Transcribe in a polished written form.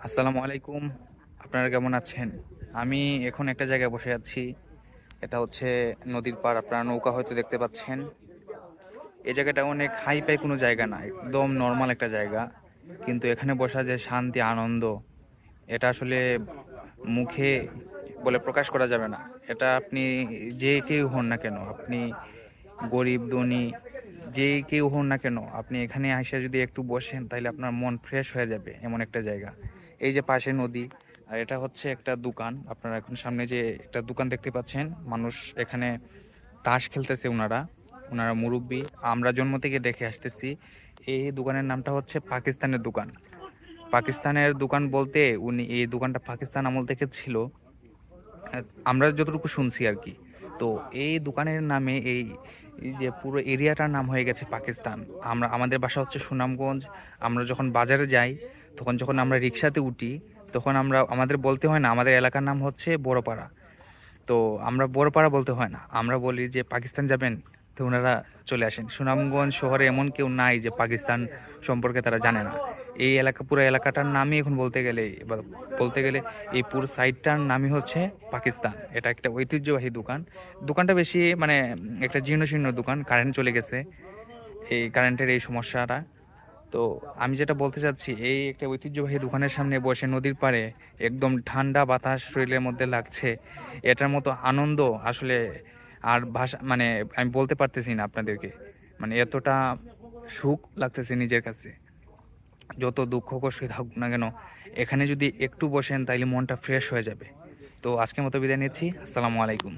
আসসালামু আলাইকুম। আপনারা কেমন আছেন? আমি এখন একটা জায়গায় বসে আছি। এটা হচ্ছে নদীর পাড়। আপনারা নৌকা হয়তো দেখতে পাচ্ছেন। এই জায়গাটা অনেক হাই-ফাই কোনো জায়গা না। একদম নরমাল একটা জায়গা। কিন্তু এখানে বসা যে শান্তি, আনন্দ, এটা আসলে মুখে বলে প্রকাশ করা যাবে না। এটা আপনি যে কেউ হন না কেন, আপনি গরিব, ধনী, যে কেউ হন না কেন, আপনি এখানে আইসা যদি একটু বসেন তাহলে আপনার মন ফ্রেশ হয়ে যাবে, এমন একটা জায়গা। এই যে পাশে নদী, আর এটা হচ্ছে একটা দোকান। আপনারা এখন সামনে যে একটা দোকান দেখতে পাচ্ছেন, মানুষ এখানে তাস খেলতেছে। ওনারা ওনারা মুরব্বি, আমরা জন্ম থেকে দেখে আসতেছি। এই দোকানের নামটা হচ্ছে পাকিস্তানের দোকান। পাকিস্তানের দোকান বলতে উনি এই দোকানটা পাকিস্তান আমল থেকে ছিল, আমরা যতটুকু শুনছি আর কি। তো এই দোকানের নামে এই যে পুরো এরিয়াটার নাম হয়ে গেছে পাকিস্তান। আমাদের বাসা হচ্ছে সুনামগঞ্জ। আমরা যখন বাজারে যাই, তখন যখন আমরা রিক্সাতে উঠি, তখন আমাদের বলতে হয় না আমাদের এলাকার নাম হচ্ছে বড়পাড়া। তো আমরা বড়পাড়া বলতে হয় না, আমরা বলি যে পাকিস্তান যাবেন, তো ওনারা চলে আসেন। সুনামগঞ্জ শহরে এমন কেউ নাই যে পাকিস্তান সম্পর্কে তারা জানে না। এই এলাকা, পুরো এলাকাটার নামই এখন বলতে গেলে এই পুরো সাইডটার নামই হচ্ছে পাকিস্তান। এটা একটা ঐতিহ্যবাহী দোকান। দোকানটা বেশি মানে একটা জীর্ণশীর্ণ দোকান, কারেন্ট চলে গেছে, এই কারেন্টের এই সমস্যাটা। তো আমি যেটা বলতে চাচ্ছি, এই একটা ঐতিহ্যবাহী দোকানের সামনে বসে নদীর পাড়ে একদম ঠান্ডা বাতাস শরীরের মধ্যে লাগছে, এটার মতো আনন্দ আসলে আর ভাষা মানে আমি বলতে পারতেছি না আপনাদেরকে। মানে এতটা সুখ লাগতেছে নিজের কাছে। যত দুঃখ কষ্ট থাকুক না কেন, এখানে যদি একটু বসেন তাইলে মনটা ফ্রেশ হয়ে যাবে। তো আজকের মতো বিদায় নিচ্ছি। আসসালামু আলাইকুম।